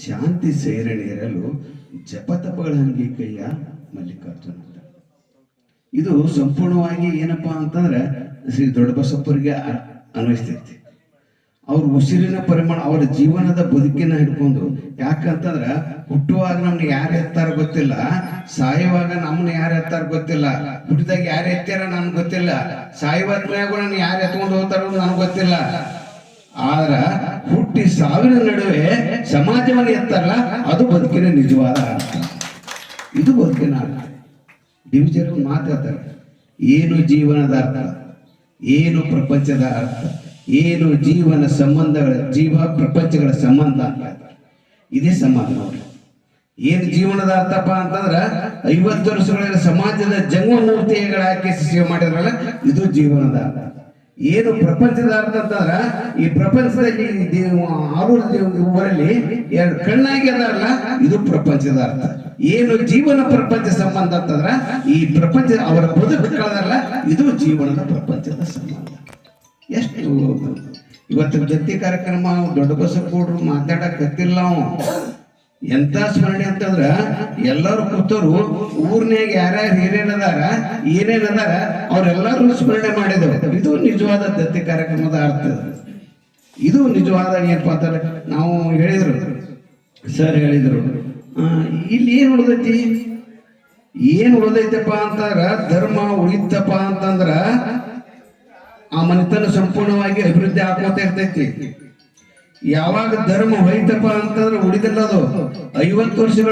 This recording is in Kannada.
ಶಾಂತಿ ಸೇರಣೆ ಇರಲು ಜಪತಪಗಳ ಅಂಗೀಕಯ್ಯ ಮಲ್ಲಿಕಾರ್ಜುನ ಅಂತ. ಇದು ಸಂಪೂರ್ಣವಾಗಿ ಏನಪ್ಪಾ ಅಂತಂದ್ರೆ ಶ್ರೀ ದೊಡ್ಡಬಸಪ್ಪರಿಗೆ ಅನ್ವಯಿಸ್ತೈತಿ. ಅವ್ರ ಉಸಿರಿನ ಪರಿಮಾಣ, ಅವರ ಜೀವನದ ಬದುಕಿನ ಹಿಡ್ಕೊಂಡು. ಯಾಕಂತಂದ್ರ ಹುಟ್ಟುವಾಗ ನಮ್ನ ಯಾರು ಎತ್ತಾರ ಗೊತ್ತಿಲ್ಲ, ಸಾಯುವಾಗ ನಮ್ಮನ್ನ ಯಾರು ಎತ್ತಾರ ಗೊತ್ತಿಲ್ಲ, ಹುಟ್ಟಿದಾಗ ಯಾರು ಎತ್ತಾರ ನನ್ಗೆ ಗೊತ್ತಿಲ್ಲ, ಸಾಯುವಾದ್ಮ್ಯಾಗ ನನ್ನ ಯಾರು ಎತ್ಕೊಂಡು ಹೋಗ್ತಾರೋ ನನಗೆ ಗೊತ್ತಿಲ್ಲ. ಆದ್ರ ಹುಟ್ಟಿ ಸಾವಿನ ನಡುವೆ ಸಮಾಜವನ್ನು ಎತ್ತಾರಲ್ಲ, ಅದು ಬದುಕಿನ ನಿಜವಾದ ಅರ್ಥ. ಇದು ಬದುಕಿನ ಅರ್ಥ. ಡಿವಿಜನ್ ಮಾತಾಡ್ತಾರೆ, ಏನು ಜೀವನದ ಅರ್ಥ, ಏನು ಪ್ರಪಂಚದ ಅರ್ಥ, ಏನು ಜೀವನ ಸಂಬಂಧಗಳ, ಜೀವ ಪ್ರಪಂಚಗಳ ಸಂಬಂಧ ಅಂತ. ಇದೇ ಸಂಬಂಧ ನೋಡ್ರಿ. ಏನು ಜೀವನದ ಅರ್ಥಪ್ಪ ಅಂತಂದ್ರ 50 ವರ್ಷಗಳ ಸಮಾಜದ ಜಂಗ ಮೂರ್ತಿಗಳ ಹಾಕಿ ಸೇವೆ ಮಾಡಿದ್ರಲ್ಲ, ಇದು ಜೀವನದ ಅರ್ಥ. ಏನು ಪ್ರಪಂಚದ ಅರ್ಥ ಅಂತಂದ್ರ ಈ ಪ್ರಪಂಚದಲ್ಲಿ ಊರಲ್ಲಿ 2 ಕಣ್ಣಾಗಿ ಅದಾರಲ್ಲ, ಇದು ಪ್ರಪಂಚದ ಅರ್ಥ. ಏನು ಜೀವನ ಪ್ರಪಂಚ ಸಂಬಂಧ ಅಂತಂದ್ರ ಈ ಪ್ರಪಂಚ ಅವರ ಬದುಕು ಕಳೆದಲ್ಲ, ಇದು ಜೀವನದ ಪ್ರಪಂಚದ ಸಂಬಂಧ. ಎಷ್ಟು ಇವತ್ತಿನ ಜೊತೆ ಕಾರ್ಯಕ್ರಮ ದೊಡ್ಡ ಬಸಪ್ಪಗೌಡರು ಮಾತಾಡಕತ್ತಿಲ್ಲ. ನಾವು ಎಂತ ಸ್ಮರಣೆ ಅಂತಂದ್ರ ಎಲ್ಲರೂ ಕೂತರು ಊರ್ನ್ಯಾಗ ಯಾರ್ಯಾರು ಹಿರಿಯರದಾರ ಏನೇನದಾರ ಅವ್ರೆಲ್ಲರೂ ಸ್ಮರಣೆ ಮಾಡಿದೆವು. ಇದು ನಿಜವಾದ ದತ್ತಿ ಕಾರ್ಯಕ್ರಮದ ಅರ್ಥ. ಇದು ನಿಜವಾದ ಏನಪ್ಪಾ ಅಂತಾರೆ. ನಾವು ಹೇಳಿದ್ರು, ಸರ್ ಹೇಳಿದ್ರು, ಇಲ್ಲಿ ಏನ್ ಉಳಿದೈತಿ, ಏನ್ ಉಳಿದೈತಪ್ಪ ಅಂತಂದ್ರ ಧರ್ಮ ಉಳಿತಪ್ಪ ಅಂತಂದ್ರ ಆ ಮನೆತನ ಸಂಪೂರ್ಣವಾಗಿ ಅಭಿವೃದ್ಧಿ ಆಗೋತ ಇರ್ತೈತಿ. ಯಾವಾಗ ಧರ್ಮ ಹೋಯ್ತಪ್ಪ ಅಂತಂದ್ರೆ ಉಳಿದಿಲ್ಲ. ಅದು 50 ವರ್ಷಗಳು